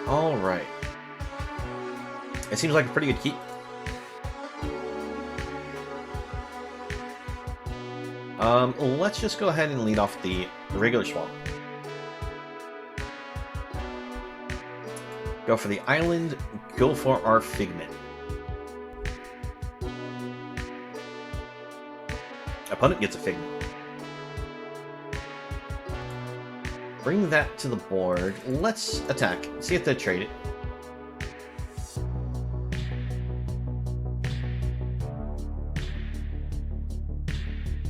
Alright. It seems like a pretty good keep. Let's just go ahead and lead off the regular swamp. Go for the island, go for our Figment. Opponent gets a Figment. Bring that to the board. Let's attack. See if they trade it.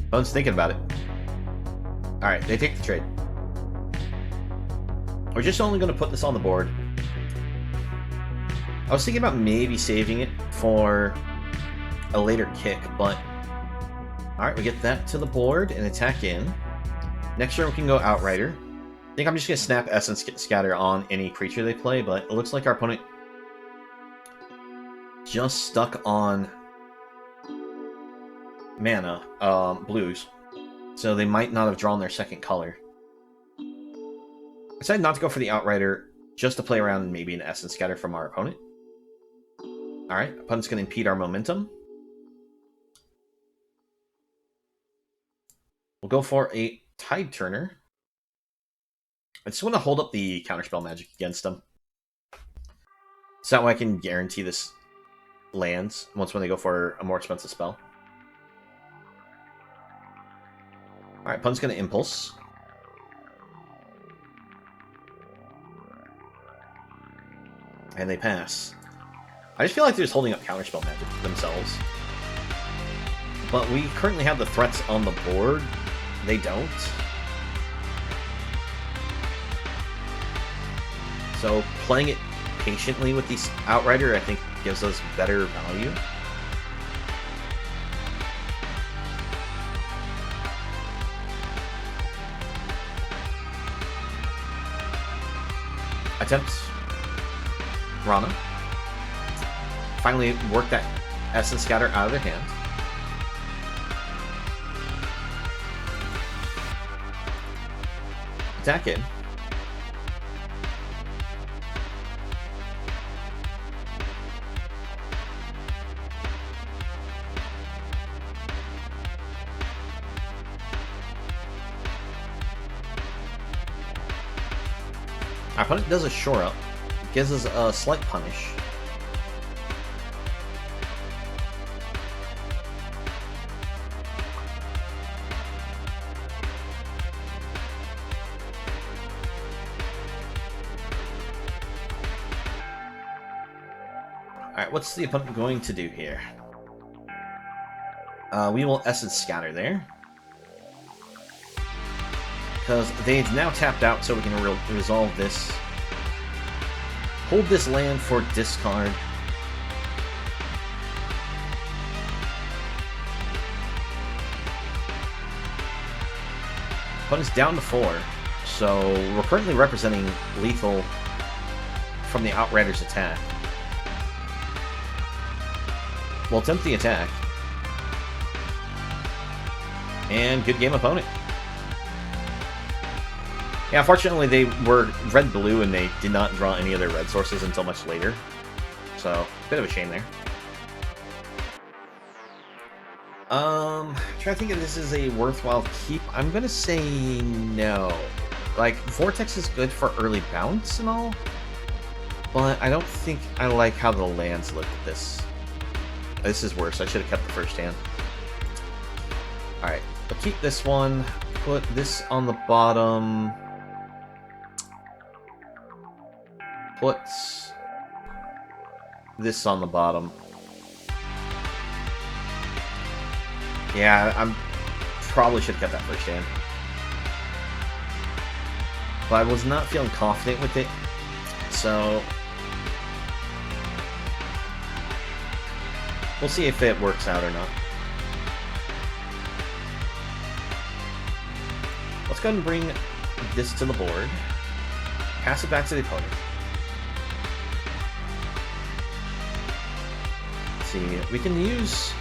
Opponent's thinking about it. Alright, they take the trade. We're just only going to put this on the board. I was thinking about maybe saving it for a later kick, but... Alright, we get that to the board and attack in. Next turn we can go Outrider. I think I'm just going to snap Essence Scatter on any creature they play, but it looks like our opponent just stuck on mana, blues. So they might not have drawn their second color. I decided not to go for the Outrider, just to play around and maybe an Essence Scatter from our opponent. Alright, opponent's going to impede our momentum. We'll go for a Tide Turner. I just want to hold up the Counterspell magic against them. So that way I can guarantee this lands once when they go for a more expensive spell. Alright, opponent's going to Impulse. And they pass. I just feel like they're just holding up Counterspell magic themselves. But we currently have the threats on the board. They don't. So playing it patiently with these Outrider, I think, gives us better value. Attempt Rana. Finally work that Essence Scatter out of their hand. Attack in. Our opponent does a shore up, gives us a slight punish. Alright, what's the opponent going to do here? We will Essence Scatter there. Because they've now tapped out, so we can resolve this. Hold this land for discard. Opponent's down to 4, so we're currently representing lethal from the Outrider's attack. We'll attempt the attack. And good game, opponent. Yeah, unfortunately they were red-blue and they did not draw any of their red sources until much later. So, bit of a shame there. Trying to think if this is a worthwhile keep. I'm gonna say no. Like, Vortex is good for early bounce and all, but I don't think I like how the lands look at this. This is worse. I should have kept the first hand. Alright, we'll keep this one. Put this on the bottom. Put this on the bottom. Yeah, I'm probably should have kept that first hand. But I was not feeling confident with it, so we'll see if it works out or not. Let's go ahead and bring this to the board. Pass it back to the opponent. Let's see, we can use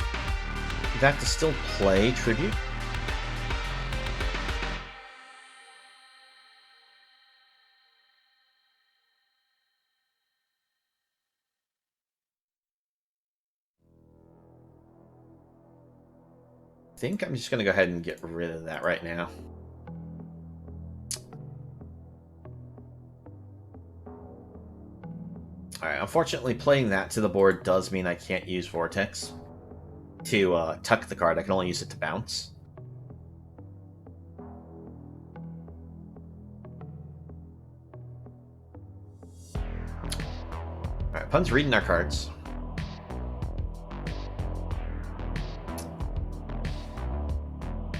that to still play Tribute. think I'm just going to go ahead and get rid of that right now. Alright, unfortunately playing that to the board does mean I can't use Vortex to tuck the card. I can only use it to bounce. Alright, Pun's reading our cards.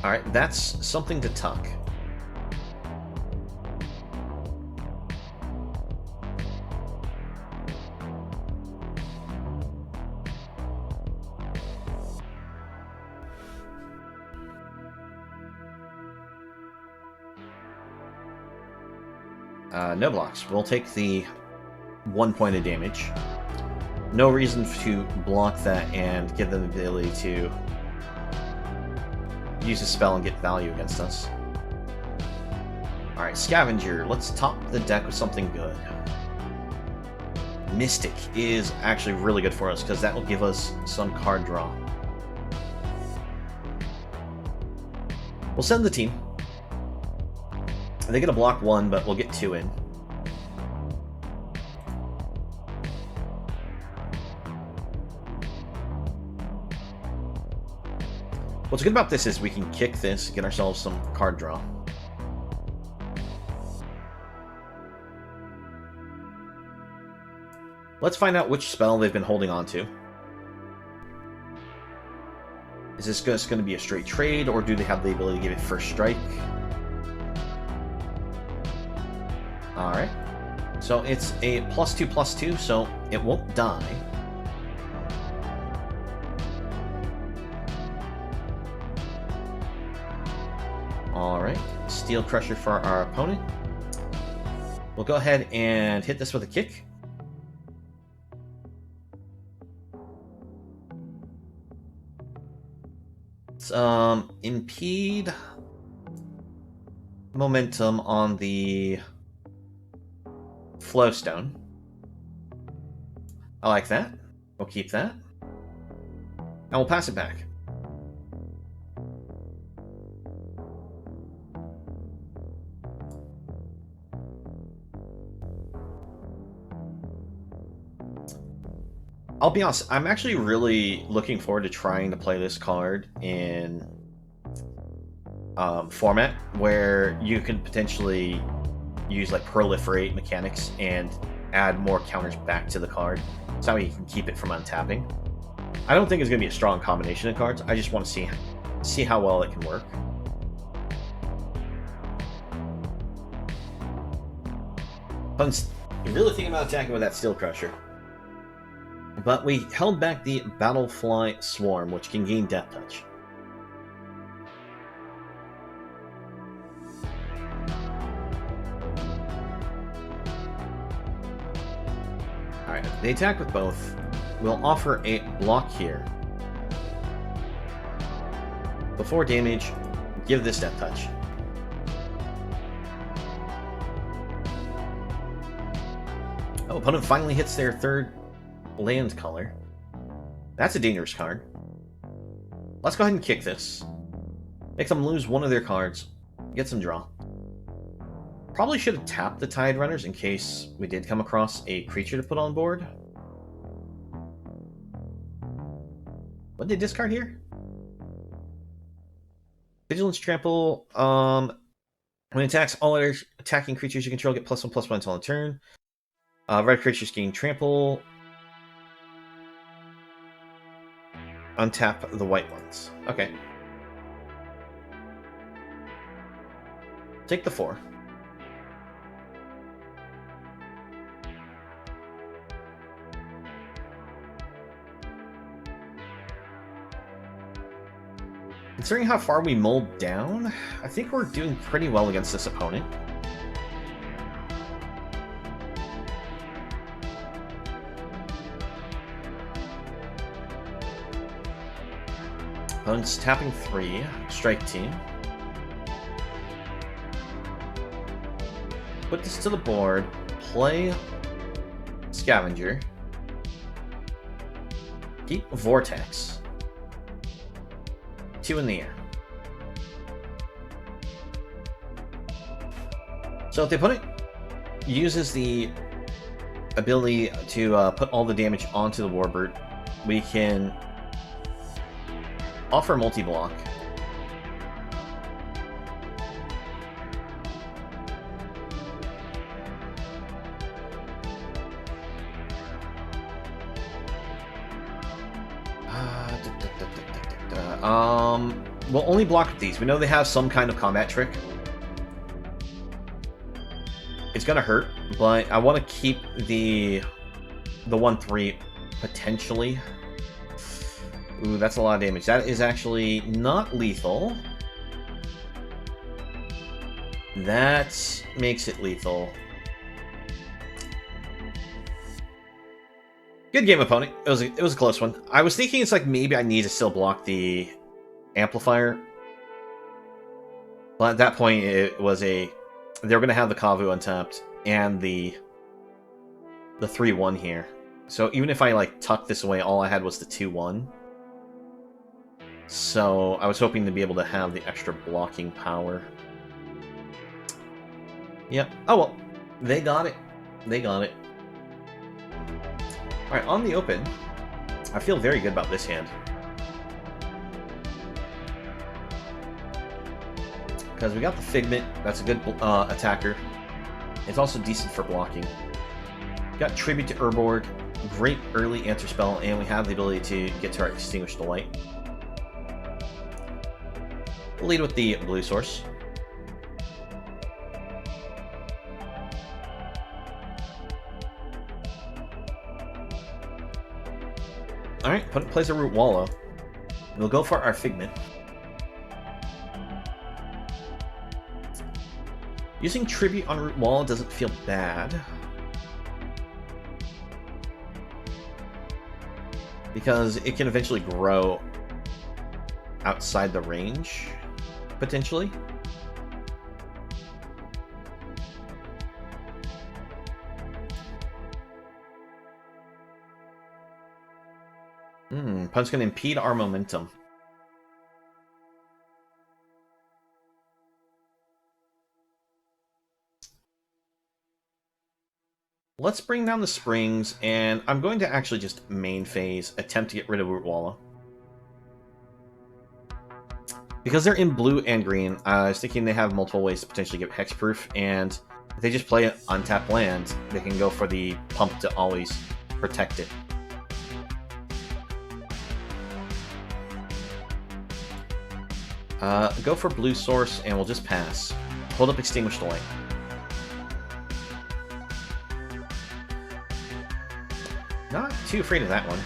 Alright, that's something to tuck. No blocks. We'll take the 1 point of damage. No reason to block that and give them the ability to use a spell and get value against us. Alright, Scavenger. Let's top the deck with something good. Mystic is actually really good for us because that will give us some card draw. We'll send the team. They get a block 1, but we'll get 2 in. What's good about this is we can kick this, get ourselves some card draw. Let's find out which spell they've been holding on to. Is this just going to be a straight trade, or do they have the ability to give it first strike? Alright. So it's a +2/+2, so it won't die. Alright. Steel Crusher for our opponent. We'll go ahead and hit this with a kick. Let's impede momentum on the Flowstone. I like that. We'll keep that. And we'll pass it back. I'll be honest, I'm actually really looking forward to trying to play this card in format where you can potentially use like proliferate mechanics and add more counters back to the card, so you can keep it from untapping. I don't think it's going to be a strong combination of cards. I just want to see how well it can work. I'm really thinking about attacking with that Steel Crusher. But we held back the Battlefly Swarm, which can gain Death Touch. Alright, they attack with both. We'll offer a block here. Before damage, give this Death Touch. Oh, opponent finally hits their third land color. That's a dangerous card. Let's go ahead and kick this. Make them lose one of their cards. Get some draw. Probably should have tapped the Tide Runners in case we did come across a creature to put on board. What did they discard here? Vigilance Trample. When it attacks, all other attacking creatures you control get +1/+1 until end turn. Red creatures gain Trample. Untap the white ones. Okay. Take the 4. Considering how far we mulled down, I think we're doing pretty well against this opponent. Opponent's tapping 3, strike team. Put this to the board, play Scavenger, keep Vortex. 2 in the air. So if the opponent uses the ability to put all the damage onto the Warbird, we can offer multi-block. We'll only block with these. We know they have some kind of combat trick. It's gonna hurt, but I want to keep the 1/3 potentially. Ooh, that's a lot of damage. That is actually not lethal. That makes it lethal. Good game, opponent. It was a close one. I was thinking it's like maybe I need to still block the amplifier, but at that point it was they were going to have the Kavu untapped and the 3/1 here. So even if I like tucked this away, all I had was the 2/1. So I was hoping to be able to have the extra blocking power. Yep. Oh well, they got it. They got it. All right, on the open, I feel very good about this hand. Because we got the Figment, that's a good attacker. It's also decent for blocking. We got Tribute to Urborg, great early answer spell, and we have the ability to get to our Extinguish the Light. We'll lead with the blue source. Alright, opponent plays a Root Wallow. We'll go for our Figment. Using Tribute on Root Wallow doesn't feel bad, because it can eventually grow outside the range, potentially. Opponent's going to impede our momentum. Let's bring down the springs, and I'm going to actually just main phase, attempt to get rid of Root Wallow. Because they're in blue and green, I was thinking they have multiple ways to potentially get hexproof, and if they just play an untapped land, they can go for the pump to always protect it. Go for blue source, and we'll just pass. Hold up Extinguish the Light. Not too afraid of that one.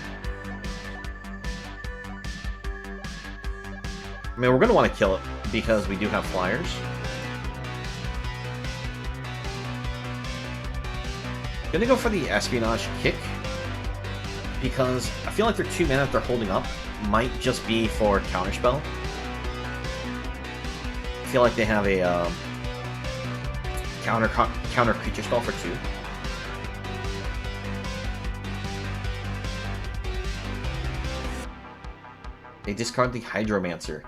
I mean, we're going to want to kill it, because we do have flyers. Gonna go for the Espionage Kick, because I feel like their 2 mana that they're holding up might just be for Counterspell. I feel like they have a counter creature spell for 2. They discard the Hydromancer.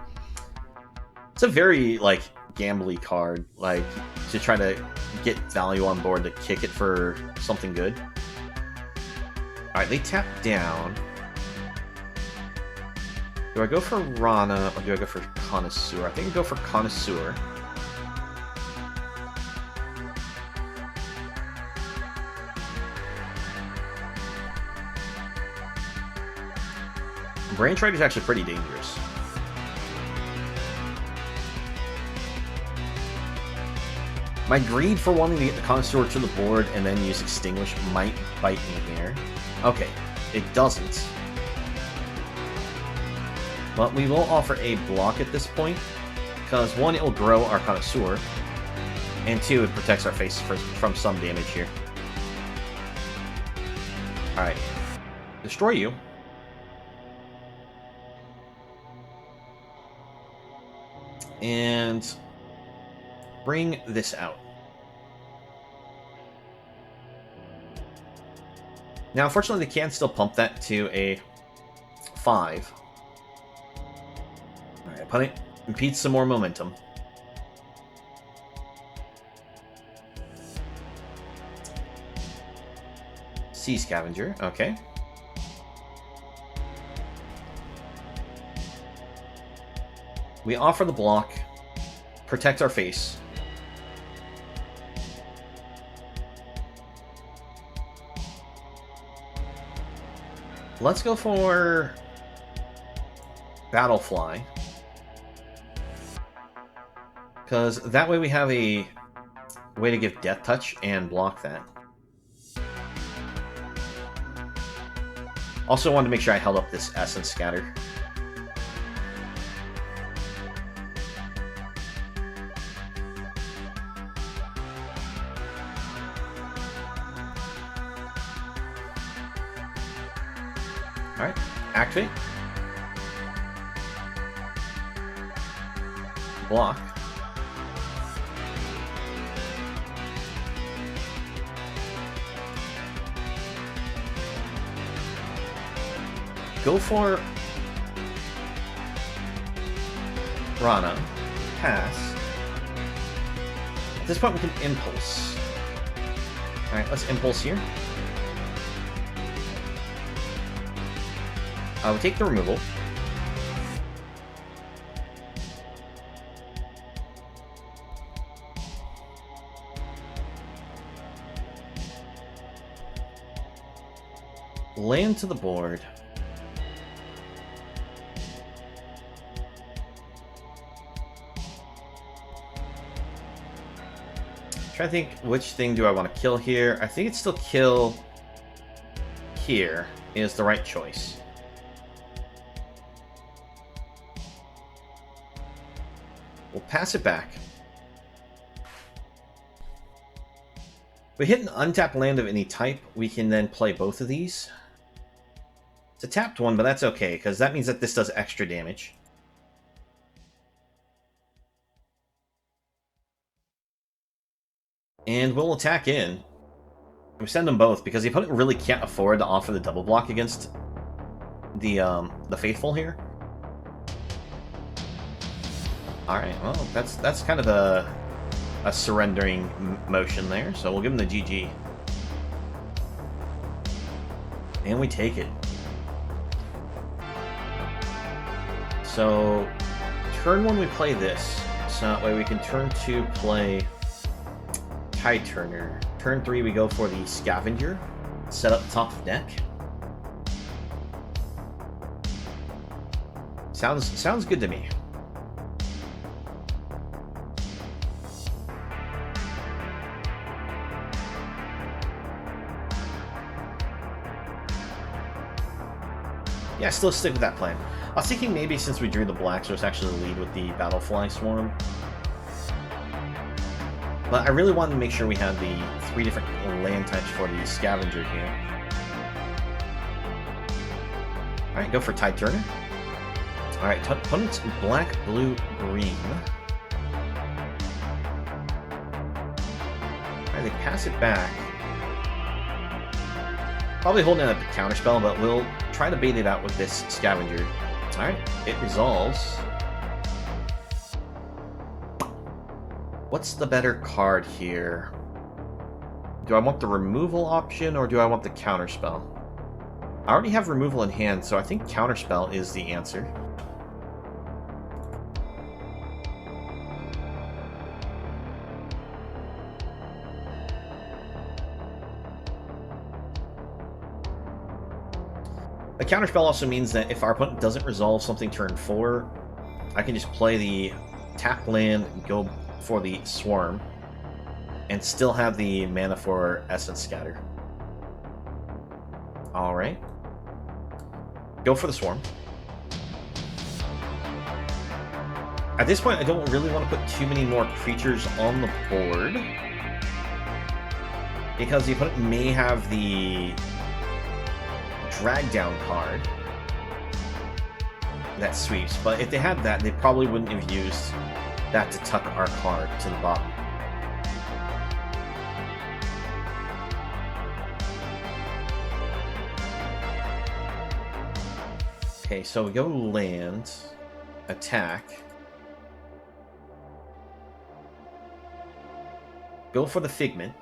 It's a very, like, gambly card, like, to try to get value on board to kick it for something good. Alright, they tap down. Do I go for Rana, or do I go for Connoisseur? I think I go for Connoisseur. Branch Ride is actually pretty dangerous. My greed for wanting to get the Connoisseur to the board and then use Extinguish might bite me here. Okay, it doesn't. But we will offer a block at this point, because 1, it will grow our Connoisseur, and 2, it protects our face from some damage here. Alright. Destroy you. And bring this out. Now, unfortunately, they can still pump that to a 5. Alright, opponent impedes some more momentum. Sea Scavenger, okay. We offer the block, protect our face. Let's go for Battlefly. Because that way we have a way to give Death Touch and block that. Also wanted to make sure I held up this Essence Scatter. Alright, activate. Block. Go for Rana. Pass. At this point we can Impulse. Alright, let's Impulse here. We take the removal. Land to the board. Try to think which thing do I want to kill here. I think it's still kill here is the right choice. We'll pass it back. If we hit an untapped land of any type, we can then play both of these. It's a tapped one, but that's okay, because that means that this does extra damage. And we'll attack in. We send them both, because the opponent really can't afford to offer the double block against the Faithful here. Alright, well, that's kind of a surrendering motion there, so we'll give him the GG. And we take it. So, turn 1 we play this, so that way we can turn 2 play Tide Turner. Turn 3 we go for the Scavenger, set up top of deck. Sounds good to me. Yeah, still stick with that plan. I was thinking maybe since we drew the blacks, let's actually lead with the Battlefly Swarm. But I really wanted to make sure we had the 3 different land types for the Scavenger here. Alright, go for Tide Turner. Alright, opponent's black, blue, green. Alright, they pass it back. Probably holding up the counterspell, but we'll try to bait it out with this Scavenger. Alright, it resolves. What's the better card here? Do I want the removal option, or do I want the counterspell? I already have removal in hand, so I think counterspell is the answer. The counterspell also means that if our opponent doesn't resolve something turn 4, I can just play the tap land, go for the Swarm, and still have the mana for Essence Scatter. Alright. Go for the Swarm. At this point, I don't really want to put too many more creatures on the board, because the opponent may have the Drag Down card that sweeps, but if they had that, they probably wouldn't have used that to tuck our card to the bottom. Okay, so we go land. attack. Go for the Figment.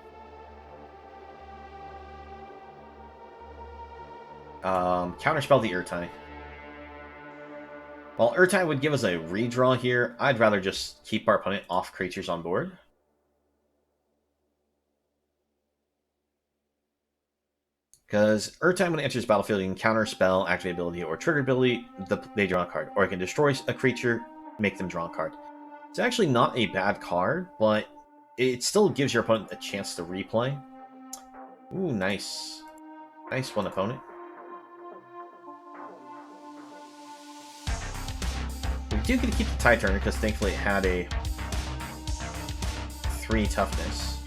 Counterspell the Urtai. While Urtai would give us a redraw here, I'd rather just keep our opponent off creatures on board. Because Urtai, when it enters battlefield, you can counterspell, activate ability, or trigger ability, they draw a card. Or it can destroy a creature, make them draw a card. It's actually not a bad card, but it still gives your opponent a chance to replay. Ooh, nice. Nice one, opponent. We do get to keep the Tide Turner, because thankfully it had a 3 toughness.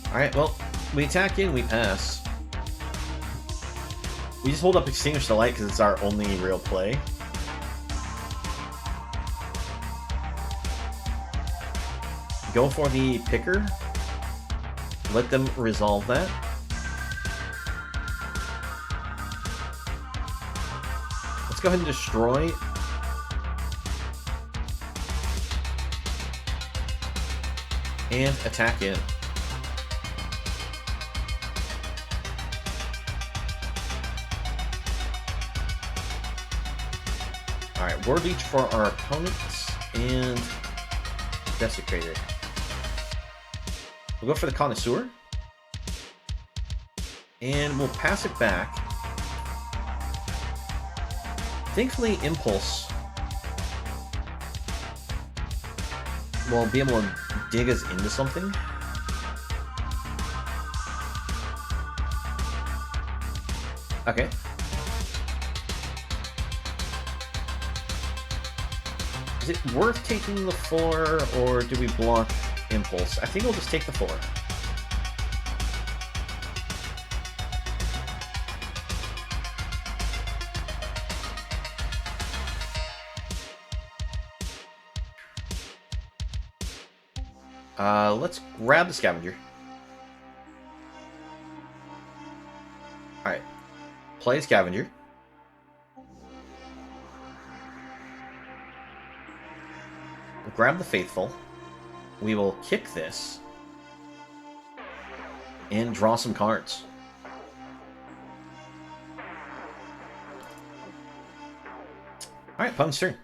Alright, well, we attack in, we pass. We just hold up Extinguish the Light because it's our only real play. Go for the Picker. Let them resolve that. Let's go ahead and destroy. And attack in. Alright, Word Leech for our opponents, and Desecrator. We'll go for the Connoisseur, and we'll pass it back. Thankfully, Impulse will be able to dig us into something. Okay. Is it worth taking the 4, or do we block Impulse? I think we'll just take the 4. Let's grab the Scavenger. Alright. Play Scavenger. Grab the Faithful. We will kick this. And draw some cards. Alright, opponent's turn.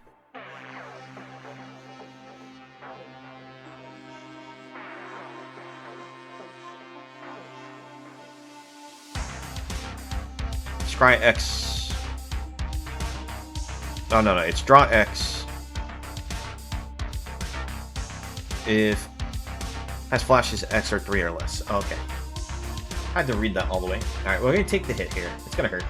Scry X. Oh, no, it's draw X. If has flashes X or 3 or less. Okay. I had to read that all the way. Alright, we're going to take the hit here. It's going to hurt.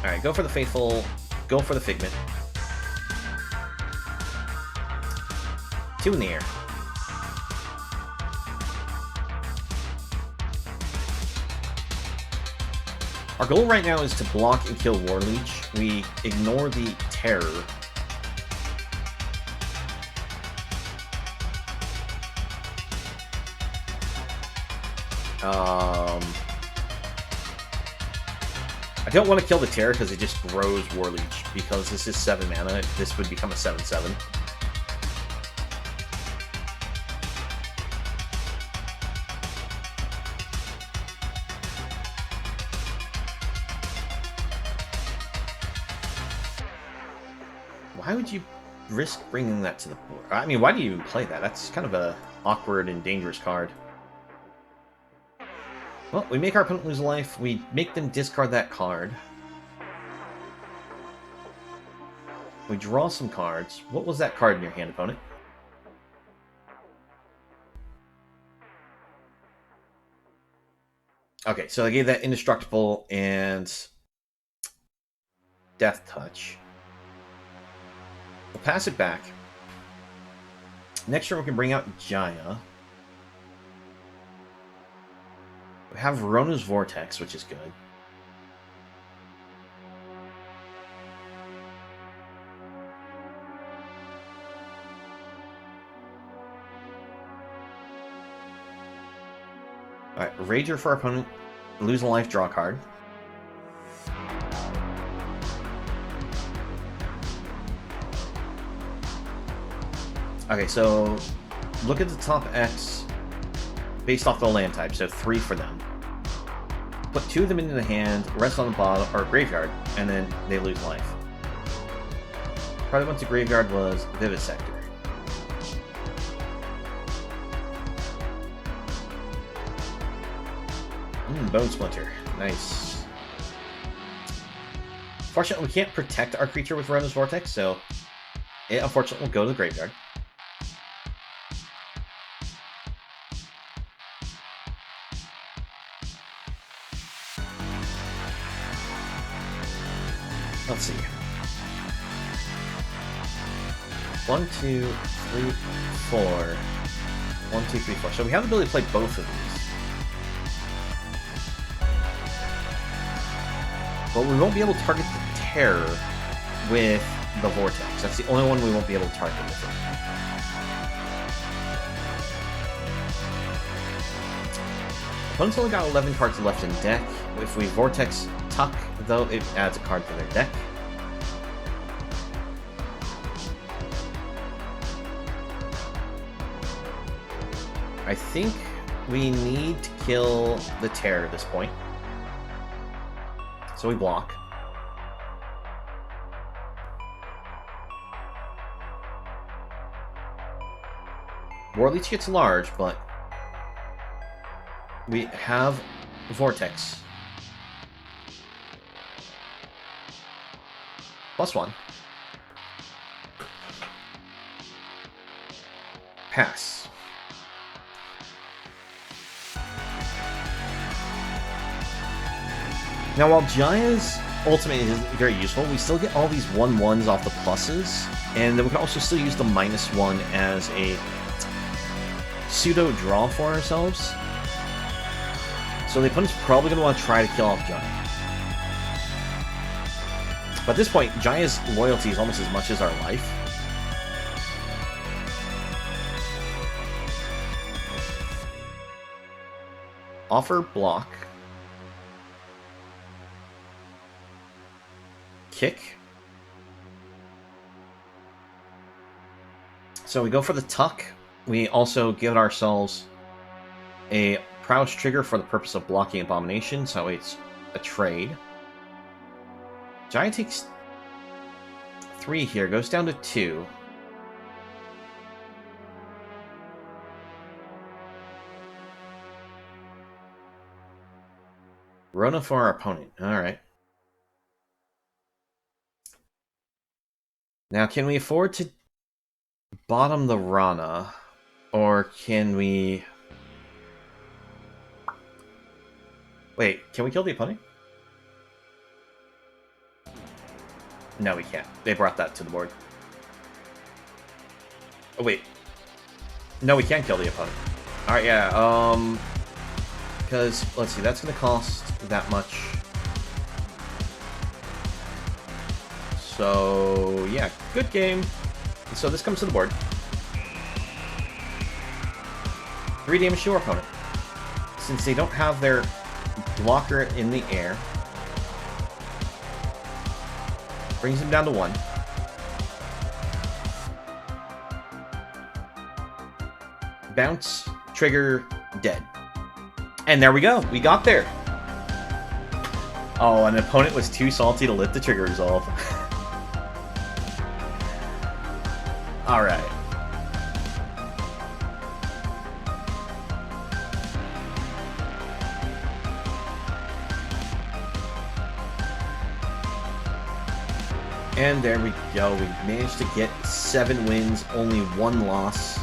Alright, go for the Faithful. Go for the Figment. 2 in the air. Our goal right now is to block and kill Warleech. We ignore the Terror. I don't want to kill the Terror because it just grows Warleech. Because this is 7 mana, this would become a 7/7. Why would you risk bringing that to the board? I mean, why do you even play that? That's kind of a awkward and dangerous card. Well, we make our opponent lose a life. We make them discard that card. We draw some cards. What was that card in your hand, opponent? Okay, so I gave that Indestructible and Death Touch. We'll pass it back. Next turn we can bring out Jaya. We have Rona's Vortex, which is good. Alright, Rager for our opponent. Lose a life, draw a card. Okay, so look at the top X based off the land type, so 3 for them. Put 2 of them into the hand, rest on the bottom or graveyard, and then they lose life. Card that went to graveyard was Vivisector. Bone Splinter. Nice. Fortunately, we can't protect our creature with Rona's Vortex, so it unfortunately will go to the graveyard. Let's see. 1, 2, 3, 4. 1, 2, 3, 4. So we have the ability to play both of these. But we won't be able to target the Terror with the Vortex. That's the only one we won't be able to target with it. Opponent's only got 11 cards left in deck. If we Vortex Tuck, though, it adds a card to their deck. I think we need to kill the Terror at this point. So we block. Warleech gets large, but we have Vortex. +1. Pass. Now, while Jaya's ultimate is very useful, we still get all these 1/1s off the pluses, and then we can also still use the -1 as a pseudo draw for ourselves. So the opponent's probably going to want to try to kill off Jaya. But at this point, Jaya's loyalty is almost as much as our life. Offer, block. Kick. So we go for the tuck. We also give ourselves a prowess trigger for the purpose of blocking Abomination, so it's a trade. Jaya takes 3 here, goes down to 2. Rona for our opponent. Alright. Now, can we afford to bottom the Rana? Or can we... Wait, can we kill the opponent? No, we can't. They brought that to the board. Oh, wait. No, we can't kill the opponent. Alright, yeah, because, let's see, that's going to cost that much. So, yeah, good game. So this comes to the board. 3 damage to our opponent. Since they don't have their blocker in the air, brings him down to 1. Bounce, trigger, dead. And there we go. We got there. Oh, an opponent was too salty to let the trigger resolve. Alright. And there we go. We managed to get 7 wins, only 1 loss.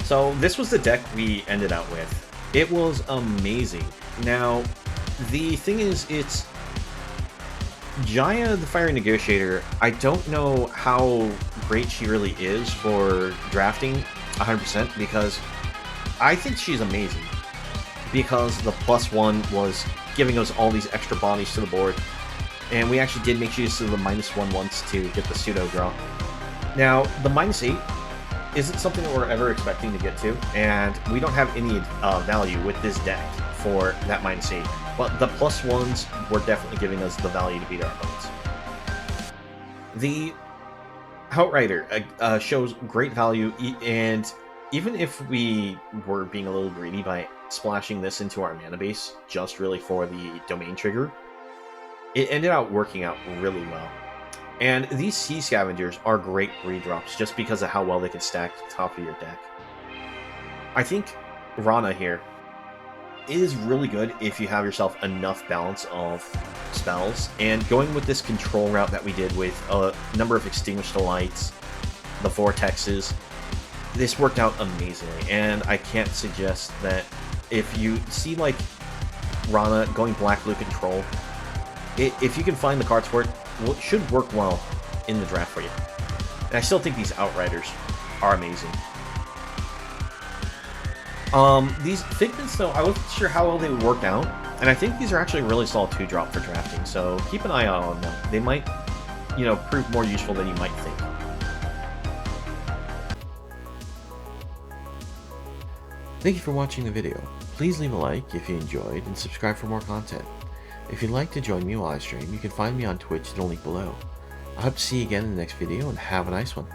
So this was the deck we ended out with. It was amazing. Now, the thing is, it's Jaya, the Fiery Negotiator. I don't know how great she really is for drafting 100%, because I think she's amazing. Because the +1 was giving us all these extra bodies to the board. And we actually did make use of the -1 once to get the pseudo draw. Now, the -8 isn't something that we're ever expecting to get to, and we don't have any value with this deck for that minus 8. But the +1s were definitely giving us the value to beat our opponents. The Outrider shows great value, and even if we were being a little greedy by splashing this into our mana base just really for the domain trigger, it ended up working out really well. And these Sea Scavengers are great redrops just because of how well they can stack to the top of your deck. I think Rana here is really good if you have yourself enough balance of spells, and going with this control route that we did with a number of Extinguish the Lights, the Vortexes, this worked out amazingly, and I can't suggest that if you see like Rana going black-blue control, if you can find the cards for it, well, it should work well in the draft for you. And I still think these Outriders are amazing. These Figments, though, I wasn't sure how well they would work out, and I think these are actually a really solid 2-drop for drafting, so keep an eye out on them. They might, you know, prove more useful than you might think. Thank you for watching the video. Please leave a like if you enjoyed, and subscribe for more content. If you'd like to join me while I stream, you can find me on Twitch in the link below. I hope to see you again in the next video, and have a nice one.